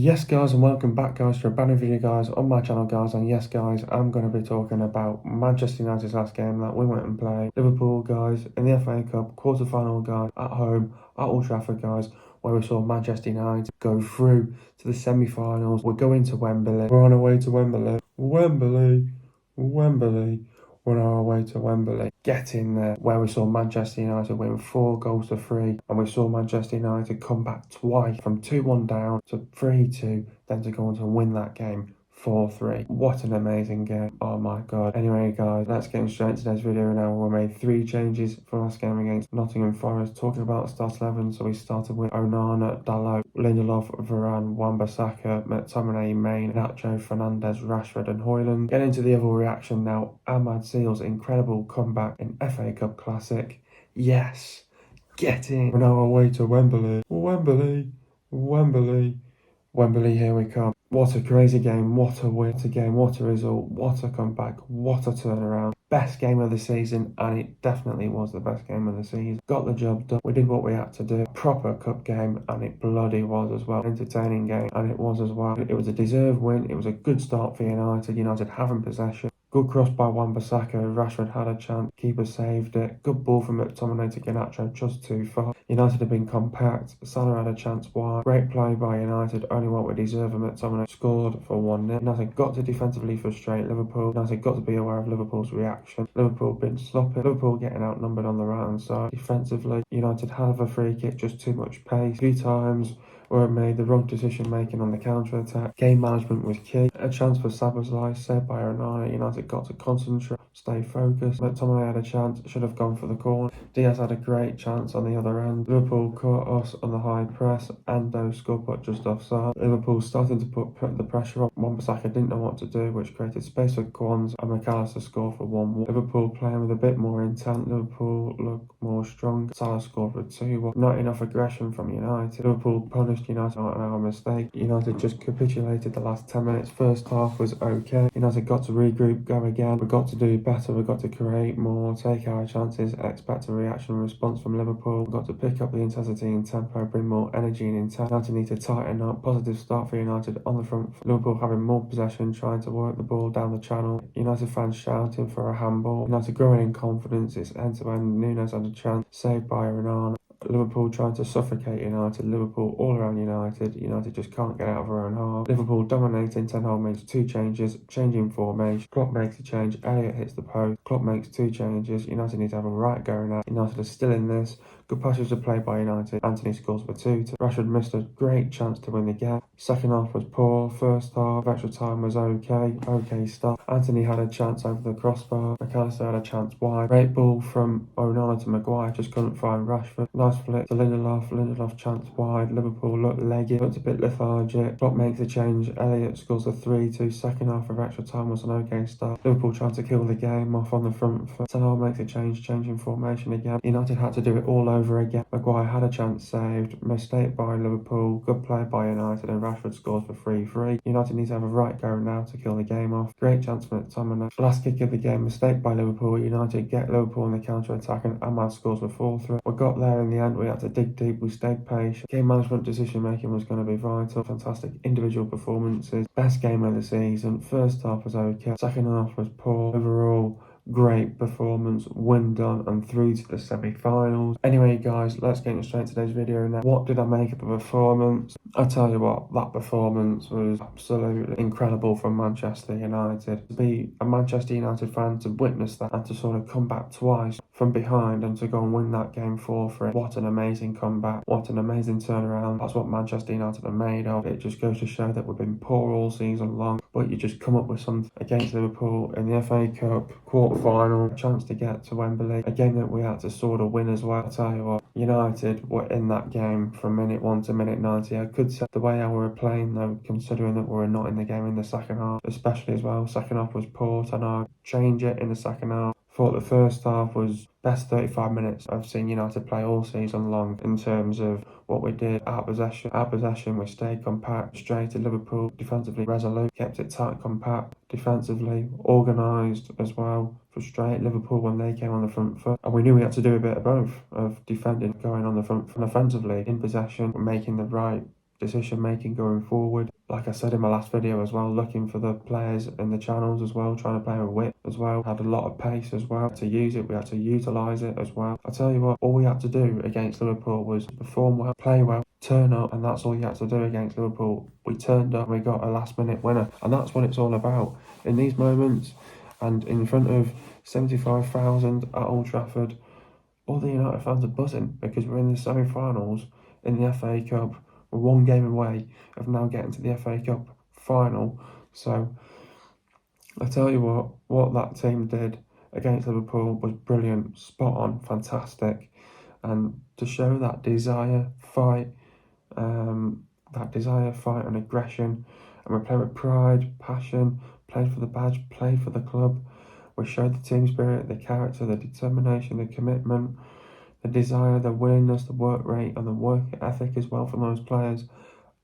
Yes guys, and welcome back guys to a brand new video guys on my channel guys. And yes guys, I'm going to be talking about Manchester United's last game that we went and played Liverpool guys in the FA Cup quarter-final guys at home at Old Trafford guys, where we saw Manchester United go through to the semi-finals. We're going to Wembley. We're on our way to Wembley. Wembley. We're on our way to Wembley, getting there, where we saw Manchester United win 4-3, and we saw Manchester United come back twice from 2-1 down to 3-2, then to go on to win that game 4-3. What an amazing game. Oh my god. Anyway guys, let's get straight into today's video now. We made 3 changes for last game against Nottingham Forest. Talking about the start 11, so we started with Onana, Diallo, Lindelof, Varane, Wan-Bissaka, McTominay, Main, Nacho, Fernandes, Rashford and Højlund. Getting into the other reaction now, Ahmad Seal's incredible comeback in FA Cup Classic. Yes, get in. We're now on our way to Wembley. Wembley, here we come. What a crazy game, what a win, what a game, what a result, what a comeback, what a turnaround. Best game of the season, and it definitely was the best game of the season. Got the job done, we did what we had to do. Proper cup game, and it bloody was as well. Entertaining game, and it was as well. It was a deserved win, it was a good start for United. United having possession. Good cross by Wan-Bissaka, Rashford had a chance, keeper saved it. Good ball from McTominay to Nacho, just too far. United have been compact, Salah had a chance wide. Great play by United, only what we deserve, and McTominay scored for 1-0. United got to defensively frustrate Liverpool. United got to be aware of Liverpool's reaction. Liverpool been sloppy, Liverpool getting outnumbered on the right hand side. Defensively, United had a free kick, just too much pace. A few times where it made the wrong decision making on the counter-attack. Game management was key. A chance for Szoboszlai, saved by Antony. United got to concentrate, stay focused. McTominay had a chance, should have gone for the corner. Diaz had a great chance on the other end. Liverpool caught us on the high press. Endo scored but just offside. Liverpool starting to put the pressure on. Wan-Bissaka didn't know what to do, which created space for Kwans, and McAllister scored for 1-1. Liverpool playing with a bit more intent. Liverpool looked more strong. Salah scored for 2-1. Not enough aggression from United. Liverpool punished United on our mistake. United just capitulated the last 10 minutes. First half was okay. United got to regroup, go again. We got to do better. We got to create more, take our chances, expect a reaction response from Liverpool. We got to pick up the intensity and tempo, bring more energy and intent. United need to tighten up. Positive start for United on the front. Liverpool having more possession, trying to work the ball down the channel. United fans shouting for a handball. United growing in confidence. It's end-to-end. Nunes had a chance, saved by Onana. Liverpool trying to suffocate United. Liverpool all around United. United just can't get out of their own half. Liverpool dominating. Ten Hag makes 2 changes, changing formation. Klopp makes a change. Elliott hits the post. Klopp makes 2 changes. United need to have a right going at. United are still in this. Good passage of play by United. Antony scores for 2. Rashford missed a great chance to win the game. Second half was poor. First half, extra time was okay. Okay start. Antony had a chance over the crossbar. McAllister had a chance wide. Great ball from Onana to Maguire. Just couldn't find Rashford. Nice flick to Lindelof. Lindelof chance wide. Liverpool looked leggy. Looked a bit lethargic. Klopp makes a change. Elliott scores a 3-2. Second half of extra time was an okay start. Liverpool trying to kill the game off on the front foot. Ten Hag makes a change, changing formation again. United had to do it all over again. Maguire had a chance saved. Mistake by Liverpool. Good play by United, and Rashford scores for 3-3. United needs to have a right go now to kill the game off. Great chance for McTominay. Last kick of the game. Mistake by Liverpool. United get Liverpool in the counter-attack, and Ahmad scores for 4-3. We got there in the end. We had to dig deep. We stayed patient. Game management, decision making was going to be vital. Fantastic individual performances. Best game of the season. First half was okay. Second half was poor. Overall, great performance, win done, and through to the semi-finals. Anyway guys, let's get straight into today's video now. What did I make of the performance? I tell you what, that performance was absolutely incredible from Manchester United. To be a Manchester United fan, to witness that, and to sort of come back twice from behind and to go and win that game 4-3. What an amazing comeback, what an amazing turnaround. That's what Manchester United are made of. It just goes to show that we've been poor all season long, but you just come up with something against Liverpool in the FA Cup quarter-final, chance to get to Wembley, a game that we had to sort of win as well. I tell you what, United were in that game from minute 1 to minute 90. I could say the way how we were playing though, considering that we were not in the game in the second half, especially as well. Second half was poor, and I change it in the second half. Thought the first half was best 35 minutes I've seen United play all season long in terms of what we did. Our possession, we stayed compact, frustrated Liverpool, defensively resolute, kept it tight, compact, defensively organised as well, frustrated Liverpool when they came on the front foot. And we knew we had to do a bit of both, of defending, going on the front foot, and offensively in possession, making the right decision making going forward. Like I said in my last video as well, looking for the players in the channels as well, trying to play with width as well. Had a lot of pace as well. To use it, we had to utilise it as well. I tell you what, all we had to do against Liverpool was perform well, play well, turn up, and that's all you had to do against Liverpool. We turned up, we got a last minute winner, and that's what it's all about. In these moments, and in front of 75,000 at Old Trafford, all the United fans are buzzing because we're in the semi-finals in the FA Cup. We're one game away of now getting to the FA Cup final. So I tell you what that team did against Liverpool was brilliant, spot on, fantastic. And to show that desire, fight, and aggression, and we played with pride, passion, played for the badge, played for the club. We showed the team spirit, the character, the determination, the commitment, the desire, the willingness, the work rate, and the work ethic as well from those players.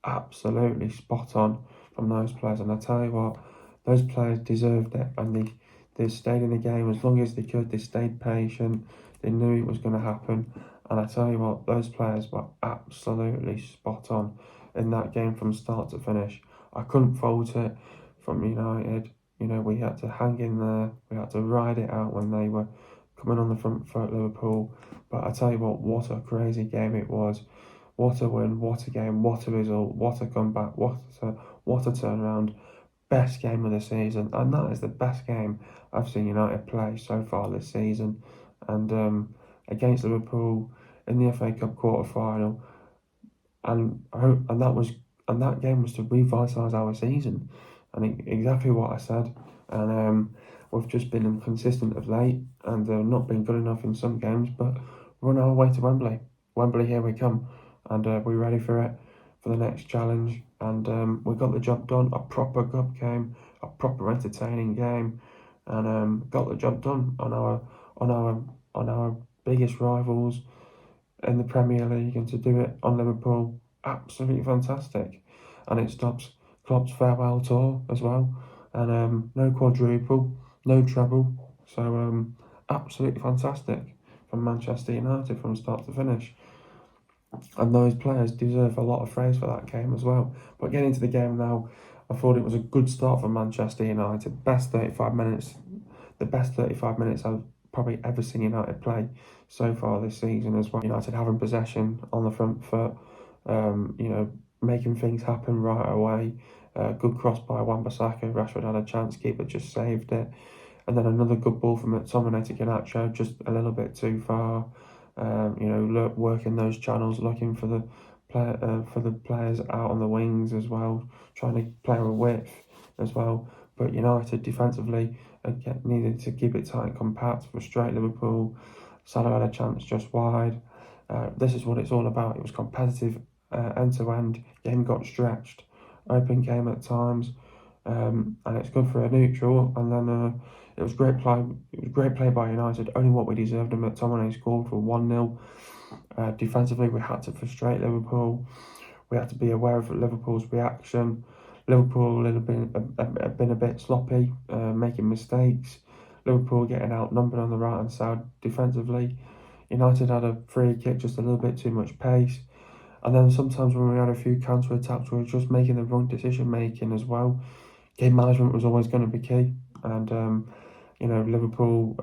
Absolutely spot on from those players. And I tell you what, those players deserved it, and they stayed in the game as long as they could. They stayed patient. They knew it was going to happen. And I tell you what, those players were absolutely spot on in that game from start to finish. I couldn't fault it from United. You know, we had to hang in there. We had to ride it out when they were coming on the front foot, Liverpool. But I tell you what a crazy game it was. What a win, what a game, what a result, what a comeback, what a turnaround. Best game of the season. And that is the best game I've seen United play so far this season. And against Liverpool in the FA Cup quarter-final. And that game was to revitalise our season. And exactly what I said. And we've just been inconsistent of late and not been good enough in some games, but we're on our way to Wembley. Wembley, here we come. And we're ready for it, for the next challenge. And we got the job done. A proper cup game, a proper entertaining game, and got the job done on our biggest rivals in the Premier League, and to do it on Liverpool, absolutely fantastic. And it stops Klopp's farewell tour as well, and no quadruple, no treble, so absolutely fantastic from Manchester United from start to finish. And those players deserve a lot of praise for that game as well. But getting into the game now, I thought it was a good start for Manchester United. Best 35 minutes, the best 35 minutes I've probably ever seen United play so far this season as well. United having possession on the front foot, making things happen right away. Good cross by Wan-Bissaka. Rashford had a chance, keeper just saved it. And then another good ball from McTominay to Garnacho, just a little bit too far. Working those channels, looking for the players out on the wings as well, trying to play with width as well. But United defensively needed to keep it tight and compact, frustrate Liverpool. Salah had a chance just wide. This is what it's all about. It was competitive end to end. Game got stretched, open game at times, and it's good for a neutral. And then it was great play. It was great play by United. Only what we deserved. And McTominay scored for 1-0. Defensively, we had to frustrate Liverpool. We had to be aware of Liverpool's reaction. Liverpool have been a bit sloppy, making mistakes. Liverpool getting outnumbered on the right hand side defensively. United had a free kick, just a little bit too much pace. And then sometimes when we had a few counter attacks, we were just making the wrong decision making as well. Game management was always going to be key. And Liverpool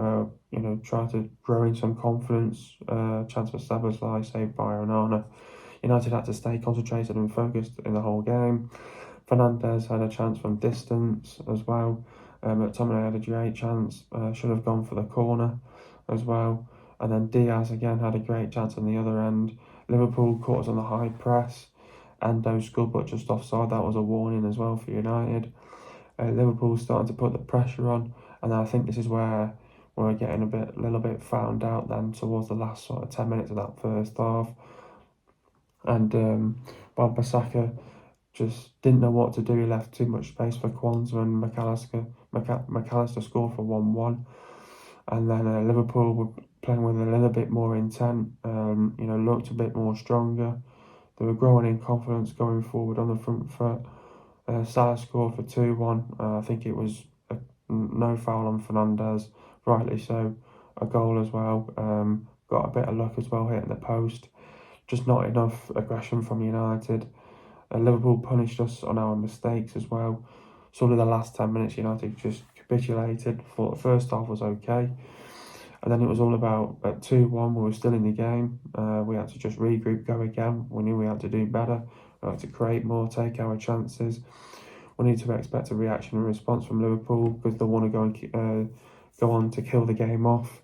tried to grow in some confidence. Chance for Szoboszlai saved by Onana. United had to stay concentrated and focused in the whole game. Fernandes had a chance from distance as well. McTominay had a great chance, should have gone for the corner as well. And then Diaz again had a great chance on the other end. Liverpool caught us on the high press. Endo scored, but just offside. That was a warning as well for United. Liverpool starting to put the pressure on, and I think this is where we're getting a little bit found out then towards the last sort of 10 minutes of that first half. And Wan-Bissaka just didn't know what to do. He left too much space for Kwanzaa and McAllister scored for 1-1. And then Liverpool were playing with a little bit more intent, looked a bit more stronger. They were growing in confidence going forward on the front foot. Salah scored for 2-1. I think it was no foul on Fernandes, rightly so. A goal as well. Got a bit of luck as well, hitting the post. Just not enough aggression from United. Liverpool punished us on our mistakes as well. Sort of the last 10 minutes, United just capitulated. Thought the first half was okay. And then it was all about at 2-1, we were still in the game. We had to just regroup, go again. We knew we had to do better. We had to create more, take our chances. We need to expect a reaction and response from Liverpool because they want to go on to kill the game off.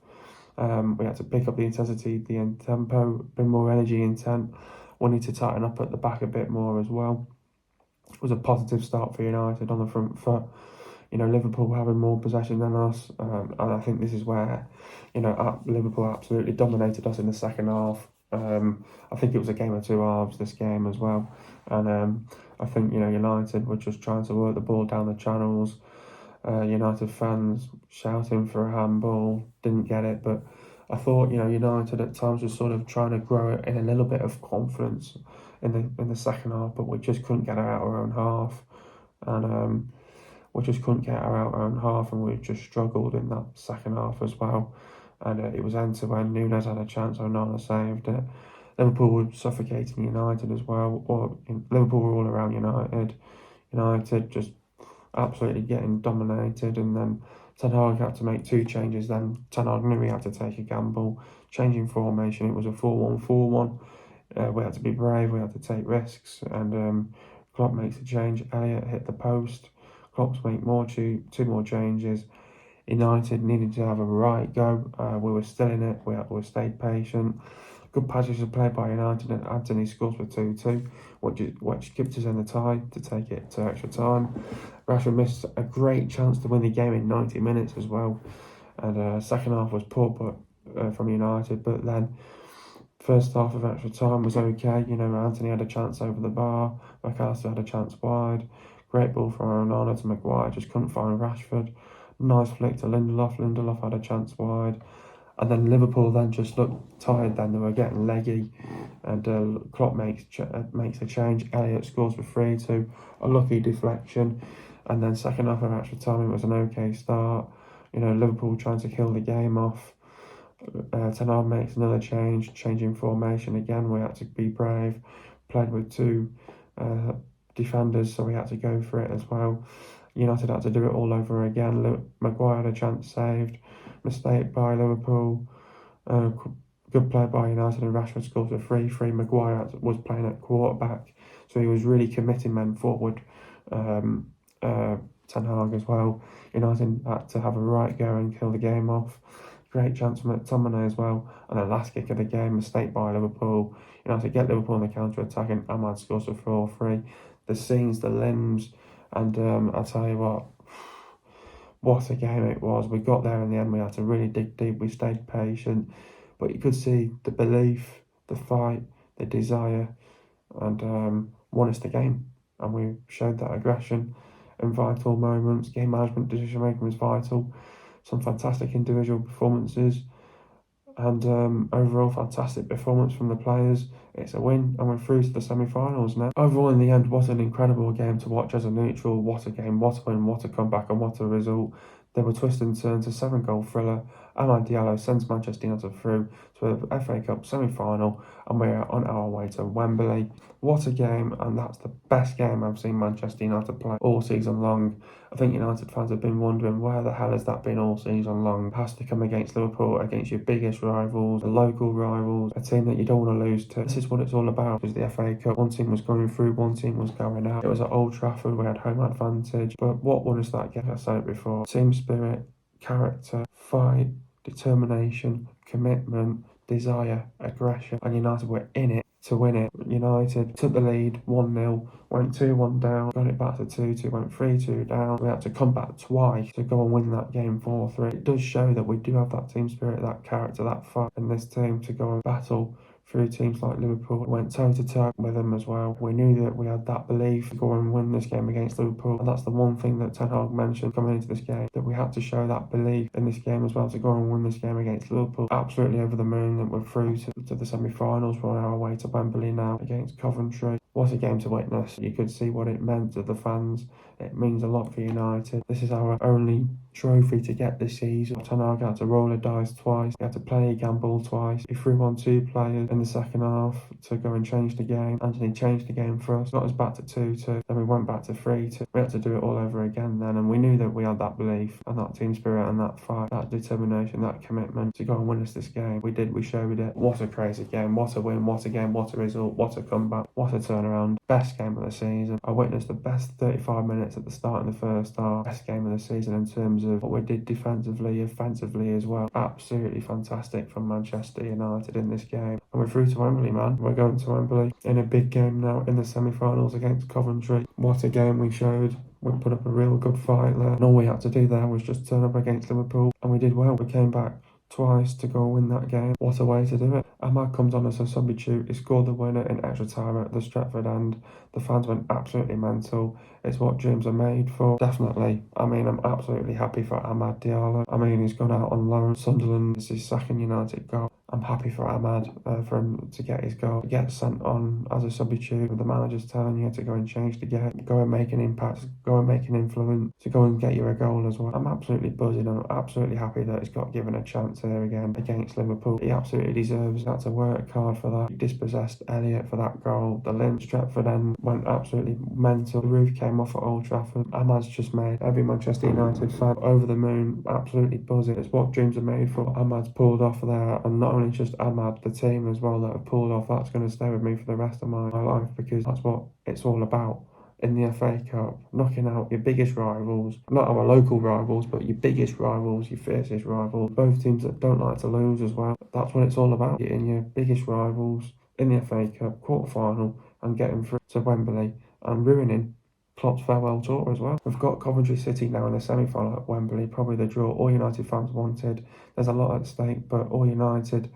We had to pick up the intensity, the tempo, bring more energy, intent. We need to tighten up at the back a bit more as well. It was a positive start for United on the front foot. Liverpool having more possession than us, and I think this is where, Liverpool absolutely dominated us in the second half. I think it was a game of two halves, this game as well, and I think United were just trying to work the ball down the channels. United fans shouting for a handball, didn't get it, but I thought United at times was sort of trying to grow it in a little bit of confidence in the second half, but we just couldn't get her out of our own half, and we just couldn't get her out of our own half, and we just struggled in that second half as well. And it was end to end. Nunes had a chance, Onana saved it. Liverpool were suffocating United as well. Liverpool were all around United. United just absolutely getting dominated, and then Ten Hag had to make two changes. Then Ten Hag knew he had to take a gamble, changing formation. It was a 4-1-4-1. We had to be brave. We had to take risks, and Klopp makes a change. Elliott hit the post. Klopp's make two more changes. United needed to have a right go. We were still in it. We stayed patient. Good passage of play by United, and Antony scores for 2-2, which kept us in the tie to take it to extra time. Rashford missed a great chance to win the game in 90 minutes as well. And second half was poor from United, but then first half of extra time was okay. Antony had a chance over the bar. McAllister had a chance wide. Great ball from Onana to Maguire, just couldn't find Rashford. Nice flick to Lindelof. Lindelof had a chance wide. And then Liverpool then just looked tired then. They were getting leggy. And Klopp makes a change. Elliott scores for 3-2. A lucky deflection. And then second half of extra time, it was an okay start. Liverpool trying to kill the game off. Ten Hag makes another change, changing formation again. We had to be brave. Played with two defenders, so we had to go for it as well. United had to do it all over again. Maguire had a chance saved. Mistake by Liverpool. Good play by United, and Rashford scores a 3-3. Maguire was playing at quarterback, so he was really committing men forward. Ten Hag as well. United had to have a right go and kill the game off. Great chance from McTominay as well. And the last kick of the game, mistake by Liverpool. United get Liverpool in the counter-attack, and Ahmad scores for 4-3. The scenes, the limbs, and I'll tell you what a game it was. We got there in the end. We had to really dig deep. We stayed patient. But you could see the belief, the fight, the desire, and won us the game. And we showed that aggression in vital moments. Game management, decision making was vital. Some fantastic individual performances, and overall fantastic performance from the players. It's a win, and we're through to the semi-finals now. Overall, in the end, what an incredible game to watch as a neutral. What a game, what a win, what a comeback, and what a result. There were twists and turns, a 7-goal thriller. Amad Diallo sends Manchester United through to a FA Cup semi-final, and we're on our way to Wembley. What a game, and that's the best game I've seen Manchester United play all season long. I think United fans have been wondering, where the hell has that been all season long? It has to come against Liverpool, against your biggest rivals, the local rivals, a team that you don't want to lose to. This is what it's all about. It was the FA Cup. One team was going through, one team was going out. It was at Old Trafford, we had home advantage. But what won us that game? I said it before. Team spirit, character, fight, determination, commitment, desire, aggression, and United were in it to win it. United took the lead 1-0, went 2-1 down, got it back to 2-2, went 3-2 down. We had to come back twice to go and win that game 4-3. It does show that we do have that team spirit, that character, that fight in this team to go and battle through teams like Liverpool. We went toe-to-toe with them as well. We knew that we had that belief to go and win this game against Liverpool, and that's the one thing that Ten Hag mentioned coming into this game, that we had to show that belief in this game as well to go and win this game against Liverpool. Absolutely over the moon that we're through to the semi-finals. We're on our way to Wembley now against Coventry. What a game to witness. You could see what it meant to the fans. It means a lot for United. This is our only trophy to get this season. Antony had to roll a dice twice. He had to play a gamble twice. He threw on 2 players in the second half to go and change the game. Antony changed the game for us. Got us back to 2-2. Then we went back to 3-2. We had to do it all over again then, and we knew that we had that belief and that team spirit and that fight, that determination, that commitment to go and win us this game. We did. We showed it. What a crazy game. What a win. What a game. What a result. What a comeback. What a turnaround. Best game of the season. I witnessed the best 35 minutes at the start of the first half. Best game of the season in terms of what we did defensively, offensively as well. Absolutely fantastic from Manchester United in this game. And we're through to Wembley, man. We're going to Wembley in a big game now in the semi-finals against Coventry. What a game we showed. We put up a real good fight there. And all we had to do there was just turn up against Liverpool. And we did well. We came back twice to go and win that game. What a way to do it. Ahmad comes on as a substitute. He scored the winner in extra time at the Stretford end. The fans went absolutely mental. It's what dreams are made for. Definitely. I mean, I'm absolutely happy for Amad Diallo. I mean, he's gone out on loan. Sunderland is his second United goal. I'm happy for Ahmad, for him to get his goal. He gets sent on as a substitute. The manager's telling you to go and change the game, go and make an impact, go and make an influence, to go and get you a goal as well. I'm absolutely buzzing. I'm absolutely happy that he's got given a chance here again against Liverpool. He absolutely deserves that, to work hard for that. He dispossessed Elliott for that goal. The Lynch Stretford end went absolutely mental. The roof came off at Old Trafford. Ahmad's just made every Manchester United fan over the moon, absolutely buzzing. It's what dreams are made for. Ahmad's pulled off there, and not only just Ahmad, the team as well that have pulled off. That's going to stay with me for the rest of my life, because that's what it's all about in the FA Cup. Knocking out your biggest rivals, not our local rivals, but your biggest rivals, your fiercest rivals, both teams that don't like to lose as well. That's what it's all about, getting your biggest rivals in the FA Cup quarter-final and getting through to Wembley and ruining Klopp's farewell tour as well. We've got Coventry City now in the semi-final at Wembley, probably the draw all United fans wanted. There's a lot at stake, but all United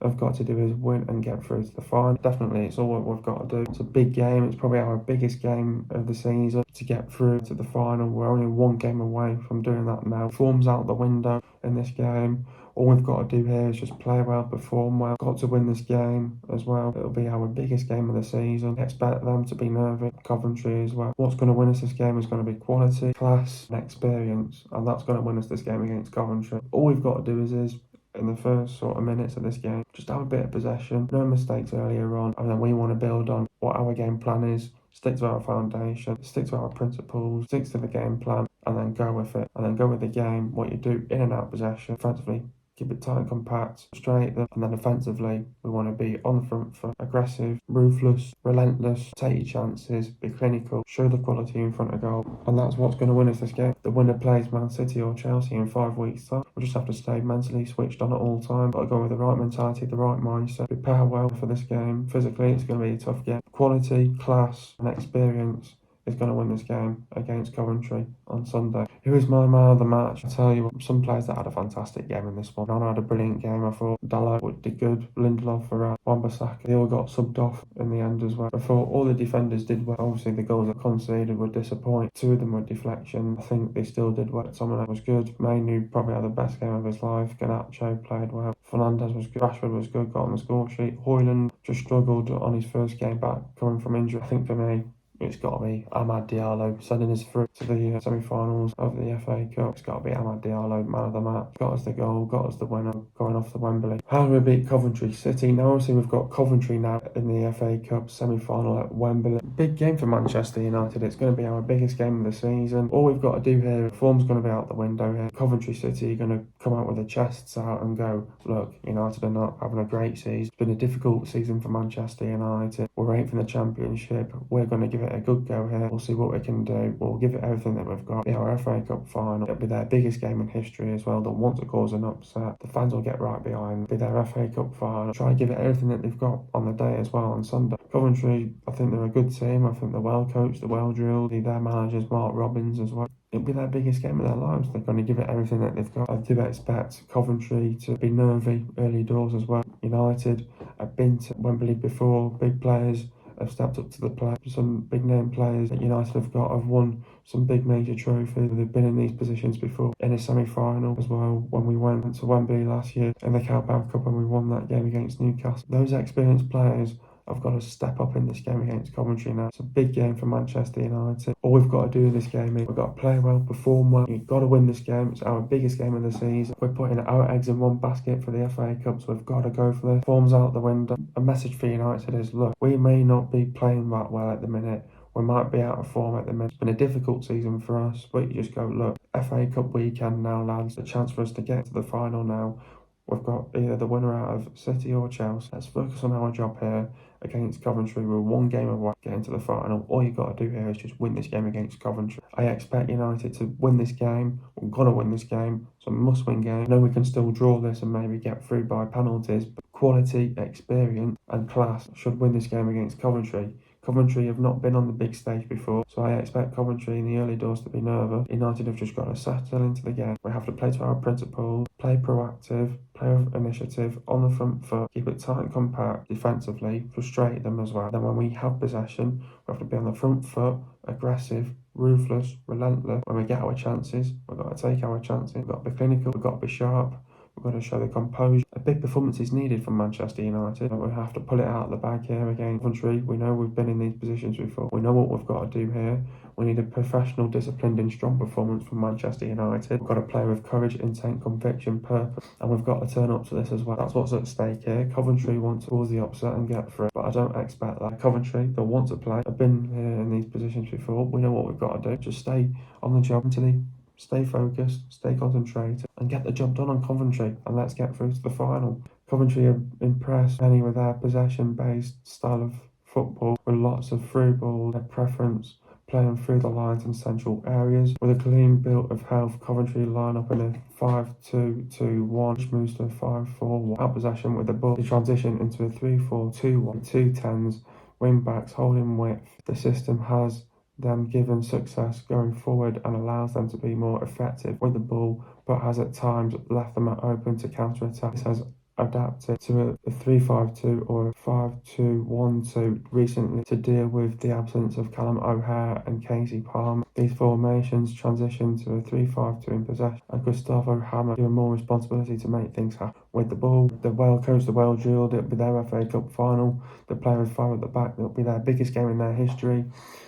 have got to do is win and get through to the final. Definitely, it's all what we've got to do. It's a big game. It's probably our biggest game of the season to get through to the final. We're only 1 game away from doing that now. Form's out the window in this game. All we've got to do here is just play well, perform well. Got to win this game as well. It'll be our biggest game of the season. Expect them to be nervous. Coventry as well. What's going to win us this game is going to be quality, class, and experience. And that's going to win us this game against Coventry. All we've got to do is in the first sort of minutes of this game, just have a bit of possession, no mistakes earlier on, and then we want to build on what our game plan is, stick to our foundation, stick to our principles, stick to the game plan, and then go with it. And then go with the game, what you do in and out possession, defensively, keep it tight and compact, straight them, and then offensively, we want to be on the front foot, aggressive, ruthless, relentless, take your chances, be clinical, show the quality in front of goal, and that's what's going to win us this game. The winner plays Man City or Chelsea in 5 weeks' time. We'll just have to stay mentally switched on at all times, got to go with the right mentality, the right mindset, prepare well for this game. Physically, it's going to be a tough game. Quality, class, and experience is going to win this game against Coventry on Sunday. Who is my man of the match? I tell you, some players that had a fantastic game in this one. Nana had a brilliant game. I thought Diallo did good. Lindelof for Wan-Bissaka. They all got subbed off in the end as well. I thought all the defenders did well. Obviously, the goals that conceded were disappointing. 2 of them were deflection. I think they still did well. McTominay was good. Mainu probably had the best game of his life. Garnacho played well. Fernandes was good. Rashford was good. Got on the score sheet. Hoyland just struggled on his first game back coming from injury. I think for me, it's got to be Amad Diallo sending us through to the semi-finals of the FA Cup. It's got to be Amad Diallo, man of the match. Got us the goal, got us the winner, going off to Wembley. How do we beat Coventry City? Now obviously we've got Coventry now in the FA Cup semi-final at Wembley. Big game for Manchester United. It's going to be our biggest game of the season. All we've got to do here, form's going to be out the window here. Coventry City are going to come out with their chests out and go, look, United are not having a great season. It's been a difficult season for Manchester United. We're 8th in the Championship. We're going to give it a good go here. We'll see what we can do. We'll give it everything that we've got. It'll be our FA Cup final. It'll be their biggest game in history as well. They'll want to cause an upset. The fans will get right behind. It'll be their FA Cup final. Try and give it everything that they've got on the day as well on Sunday. Coventry, I think they're a good team. I think they're well coached, they're well drilled. Their manager's Mark Robbins as well. It'll be their biggest game of their lives. They're going to give it everything that they've got. I do expect Coventry to be nervy early doors as well. United have been to Wembley before. Big players have stepped up to the plate. Some big name players that United have got have won some big major trophies. They've been in these positions before. In a semi-final as well, when we went to Wembley last year in the Carabao Cup and we won that game against Newcastle. Those experienced players I've got to step up in this game against Coventry now. It's a big game for Manchester United. All we've got to do in this game is we've got to play well, perform well. You've got to win this game. It's our biggest game of the season. We're putting our eggs in one basket for the FA Cup, so we've got to go for this. Form's out the window. A message for United is, look, we may not be playing that well at the minute. We might be out of form at the minute. It's been a difficult season for us, but you just go, look, FA Cup weekend now, lads. A chance for us to get to the final now. We've got either the winner out of City or Chelsea. Let's focus on our job here against Coventry. We're one game away getting to the final. All you've got to do here is just win this game against Coventry. I expect United to win this game. We're going to win this game. It's a must-win game. I know we can still draw this and maybe get through by penalties, but quality, experience and class should win this game against Coventry. Coventry have not been on the big stage before, so I expect Coventry in the early doors to be nervous. United have just got to settle into the game. We have to play to our principles, play proactive, play with initiative, on the front foot, keep it tight and compact defensively, frustrate them as well. Then when we have possession, we have to be on the front foot, aggressive, ruthless, relentless. When we get our chances, we've got to take our chances. We've got to be clinical, we've got to be sharp. We've got to show the composure. A big performance is needed from Manchester United. We have to pull it out of the bag here against Coventry. We know we've been in these positions before. We know what we've got to do here. We need a professional, disciplined and strong performance from Manchester United. We've got to play with courage, intent, conviction, purpose. And we've got to turn up to this as well. That's what's at stake here. Coventry want to cause the upset and get through. But I don't expect that. Coventry, they'll want to play. I've been here in these positions before. We know what we've got to do. Just stay on the job mentally. Stay focused, stay concentrated, and get the job done on Coventry, and let's get through to the final. Coventry have impressed many with their possession-based style of football, with lots of through ball, their preference, playing through the lines and central areas. With a clean build of health, Coventry line up in a 5-2-2-1, which moves to a 5-4-1. Out possession with the ball, they transition into a 3-4-2-1, 2 10s, wing backs holding width. The system has them given success going forward and allows them to be more effective with the ball, but has at times left them open to counter-attack. This has adapted to a 3-5-2 or a 5-2-1-2 recently to deal with the absence of Callum O'Hare and Casey Palmer. These formations transition to a 3-5-2 in possession, and Gustavo Hammer given more responsibility to make things happen with the ball. They're well coached, they're well drilled. It'll be their FA Cup final. They play with 5 at the back. It'll be their biggest game in their history.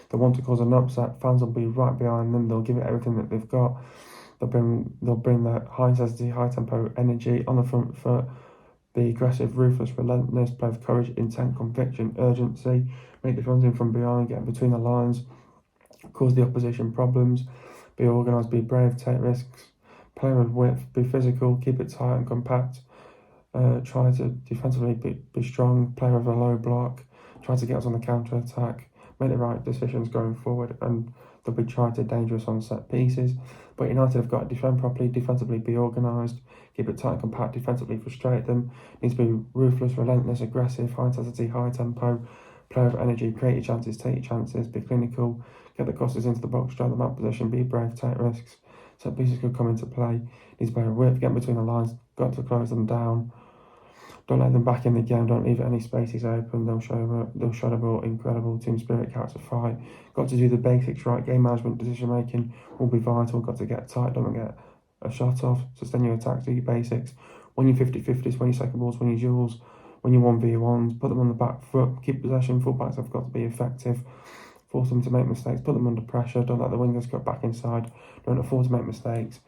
They want to cause an upset. Fans will be right behind them. They'll give it everything that they've got. They'll bring that high intensity, high tempo energy on the front foot. Be aggressive, ruthless, relentless, play with courage, intent, conviction, urgency. Make the runs in from behind, get between the lines, cause the opposition problems. Be organised, be brave, take risks. Play with width, be physical, keep it tight and compact. Try to defensively be strong, play with a low block. Try to get us on the counter attack. Make the right decisions going forward, and they'll be trying to dangerous on set pieces. But United have got to defend properly, defensively be organised, keep it tight and compact, defensively frustrate them. Needs to be ruthless, relentless, aggressive, high intensity, high tempo, play with energy, create your chances, take your chances, be clinical, get the crosses into the box, drive them out position, be brave, take risks. Set pieces could come into play. Needs to be a width, get between the lines, got to close them down. Don't let them back in the game. Don't leave any spaces open. They'll show about incredible team spirit, character, fight. Got to do the basics right. Game management, decision making will be vital. Got to get tight. Don't get a shot off. Sustain your attacks. Do your basics. Win your 50-50s. Win your second balls. Win your duels. Win your 1v1s. Put them on the back foot. Keep possession. Fullbacks have got to be effective. Force them to make mistakes. Put them under pressure. Don't let the wingers go back inside. Don't afford to make mistakes.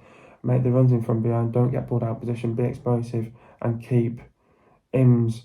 Make the runs in from behind. Don't get pulled out of position. Be explosive and keep Ims,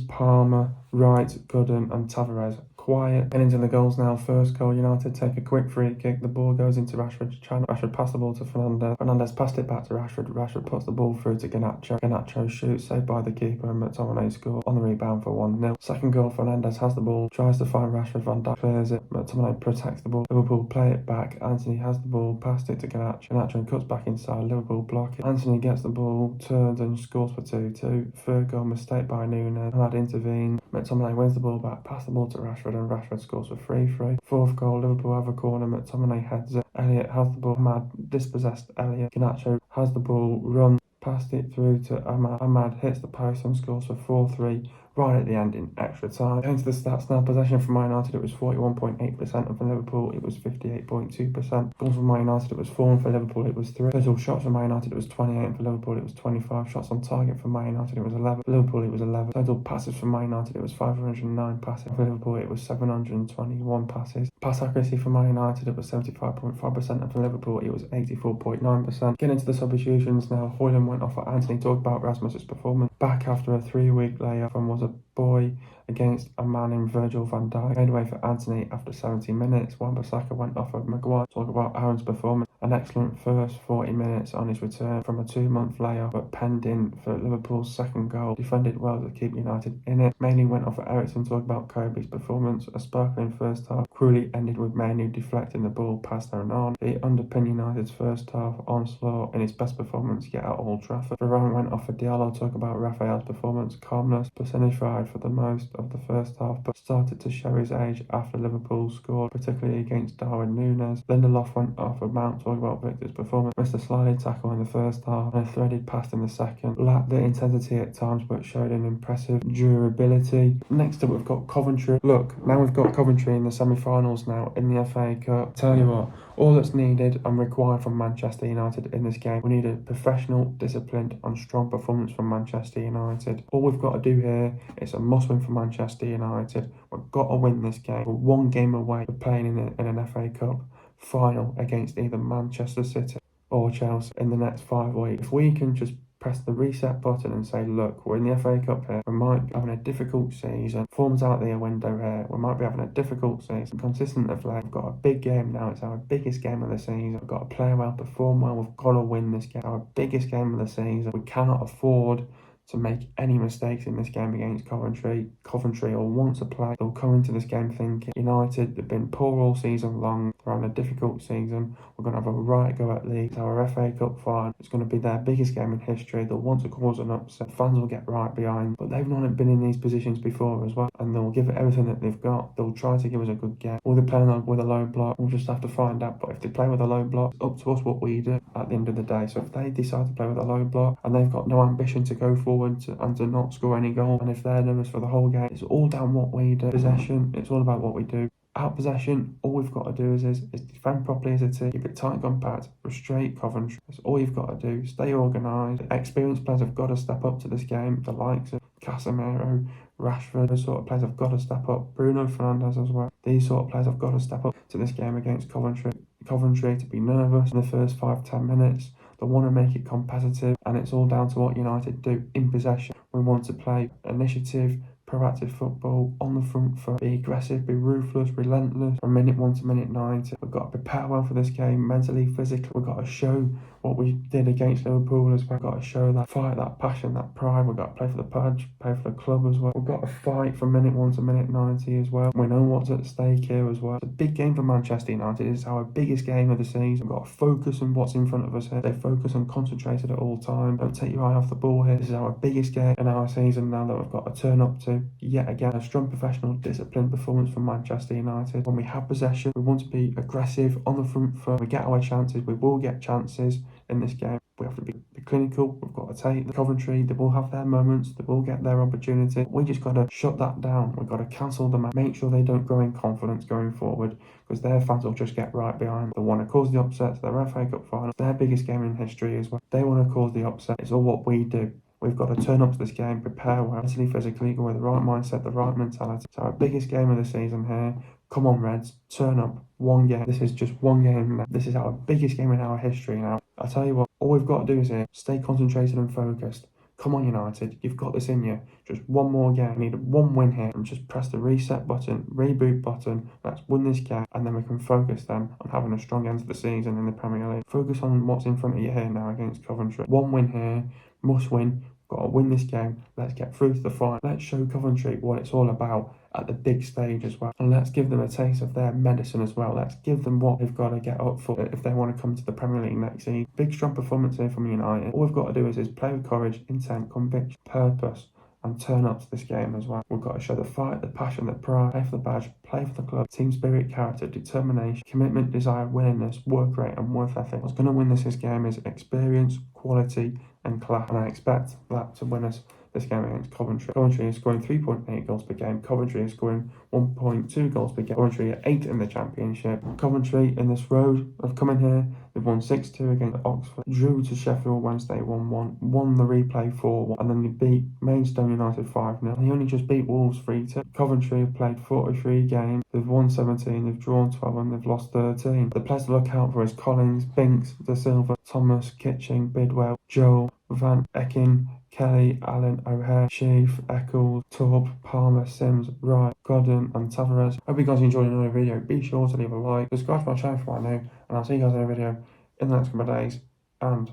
Palmer, Wright, Gooden and Tavares quiet. And into the goals now. First goal, United take a quick free kick. The ball goes into Rashford's channel. Rashford passed the ball to Fernandes. Fernandes passed it back to Rashford. Rashford puts the ball through to Garnacho. Garnacho shoots, saved by the keeper, and McTominay scored on the rebound for 1-0. Second goal, Fernandes has the ball, tries to find Rashford, Van Dijk clears it. McTominay protects the ball. Liverpool play it back. Antony has the ball, passed it to Garnacho. Garnacho cuts back inside. Liverpool block it. Antony gets the ball, turns and scores for 2-2. Third goal, mistake by Nunes. Ahmad intervened. McTominay wins the ball back, pass the ball to Rashford, and Rashford scores for 3-3. Fourth goal, Liverpool have a corner. McTominay heads it. Elliott has the ball. Ahmad dispossessed Elliott. Garnacho has the ball, runs, passed it through to Ahmad. Ahmad hits the post and scores for 4-3. right at the end in extra time. Going to the stats now, possession for Man United, it was 41.8%, and for Liverpool, it was 58.2%. Goals for Man United, it was 4, and for Liverpool, it was 3. Total shots for Man United, it was 28, and for Liverpool, it was 25. Shots on target for Man United, it was 11. For Liverpool, it was 11. Total passes for Man United, it was 509 passes. For Liverpool, it was 721 passes. Pass accuracy for Man United, it was 75.5%, and for Liverpool, it was 84.9%. Getting into the substitutions now, Højlund went off for Antony. Talked about Rasmus's performance. Back after a 3-week layoff and was a boy against a man in Virgil van Dijk. Made way for Antony after 70 minutes. Wan-Bissaka went off of Maguire. Talk about Aaron's performance. An excellent first 40 minutes on his return from a 2-month layoff, but penned in for Liverpool's second goal. Defended well to keep United in it. Mainly went off for Eriksen. Talk about Kobe's performance. A sparkling first half. Cruelly ended with Manu deflecting the ball past Onana. He underpinned United's first half onslaught in his best performance yet at Old Trafford. Varane went off for Diallo. Talk about Raphael's performance. Calmness, personified for the most of the first half, but started to show his age after Liverpool scored, particularly against Darwin Núñez. Lindelof went off for Mount. Talk about Victor's performance. Missed a sliding tackle in the first half and a threaded pass in the second. Lacked the intensity at times, but showed an impressive durability. Next up, we've got Coventry. Look, now we've got Coventry in the semi-finals now in the FA Cup. Tell you what, all that's needed and required from Manchester United in this game, we need a professional, disciplined and strong performance from Manchester United. All we've got to do here is a must-win for Manchester United. We've got to win this game. We're one game away from playing in an FA Cup final against either Manchester City or Chelsea in the next 5 weeks. If we can just press the reset button and say, look, we're in the FA Cup here, we might be having a difficult season, form's out the window here, we might be having a difficult season, consistent of late, we've got a big game now, it's our biggest game of the season, we've got to play well, perform well, we've got to win this game, our biggest game of the season, we cannot afford to make any mistakes in this game against Coventry. Coventry will want to play. They'll come into this game thinking United, they've been poor all season long. They're having a difficult season. We're going to have a right go at league. It's our FA Cup final. It's going to be their biggest game in history. They'll want to cause an upset. Fans will get right behind. But they've not been in these positions before as well. And they'll give it everything that they've got. They'll try to give us a good game. Will they play with a low block? We'll just have to find out. But if they play with a low block, it's up to us what we do at the end of the day. So if they decide to play with a low block and they've got no ambition to go forward and to not score any goals, and if they're nervous for the whole game, it's all down what we do. Possession, it's all about what we do. Out possession, all we've got to do is defend properly as a team, keep it tight and compact, frustrate Coventry. That's all you've got to do. Stay organised. Experienced players have got to step up to this game. The likes of Casemiro, Rashford, those sort of players have got to step up. Bruno Fernandes as well. These sort of players have got to step up to this game against Coventry. Coventry to be nervous in the first 5-10 minutes. They want to make it competitive, and it's all down to what United do in possession. We want to play initiative, proactive football on the front foot, be aggressive, be ruthless, relentless from minute 1 to minute 90. We've got to prepare well for this game, mentally, physically. We've got to show what we did against Liverpool as well. We've got to show that fight, that passion, that pride. We've got to play for the badge, play for the club as well. We've got to fight from minute 1 to minute 90 as well. We know what's at stake here as well. It's a big game for Manchester United. It's our biggest game of the season. We've got to focus on what's in front of us here. They focus and concentrated at all times. Don't take your eye off the ball here. This is our biggest game in our season now that we've got to turn up to. Yet again, a strong, professional, disciplined performance from Manchester United. When we have possession, we want to be aggressive on the front foot. We get our chances. We will get chances in this game. We have to be clinical. We've got to take the Coventry. They will have their moments. They will get their opportunity. We just got to shut that down. We've got to cancel them out. Make sure they don't grow in confidence going forward, because their fans will just get right behind. They want to cause the upset to their FA Cup final. It's their biggest game in history as well. They want to cause the upset. It's all what we do. We've got to turn up to this game, prepare well, mentally, physically, go with the right mindset, the right mentality. It's our biggest game of the season here. Come on, Reds, turn up. One game. This is just one game now. This is our biggest game in our history now. I tell you what, all we've got to do is here, stay concentrated and focused. Come on, United, you've got this in you. Just one more game. We need one win here and just press the reset button, reboot button. Let's win this game, and then we can focus then on having a strong end to the season in the Premier League. Focus on what's in front of you here now against Coventry. One win here, must win. Got to win this game. Let's get through to the final. Let's show Coventry what it's all about at the big stage as well. And let's give them a taste of their medicine as well. Let's give them what they've got to get up for if they want to come to the Premier League next season. Big, strong performance here from United. All we've got to do is play with courage, intent, conviction, purpose, and turn up to this game as well. We've got to show the fight, the passion, the pride, play for the badge, play for the club, team spirit, character, determination, commitment, desire, willingness, work rate, and work ethic. What's going to win this game is experience, quality, and class. And I expect that to win us this game against Coventry. Coventry is scoring 3.8 goals per game. Coventry is scoring 1.2 goals per game. Coventry are 8th in the Championship. Coventry in this road of coming here, they've won 6-2 against Oxford, drew to Sheffield Wednesday 1-1, won the replay 4-1, and then they beat Maidstone United 5-0. They only just beat Wolves 3-2. Coventry have played 43 games, they've won 17, they've drawn 12, and they've lost 13. The players to look out for is Collins, Binks, De Silva, Thomas, Kitching, Bidwell, Joel, Van Ecken, Kelly, Allen, O'Hare, Sheaf, Eccles, Torp, Palmer, Sims, Wright, Godden, and Tavares. Hope you guys enjoyed another video. Be sure to leave a like, subscribe to my channel for what I know, and I'll see you guys in a video in the next couple of days, and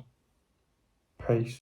peace.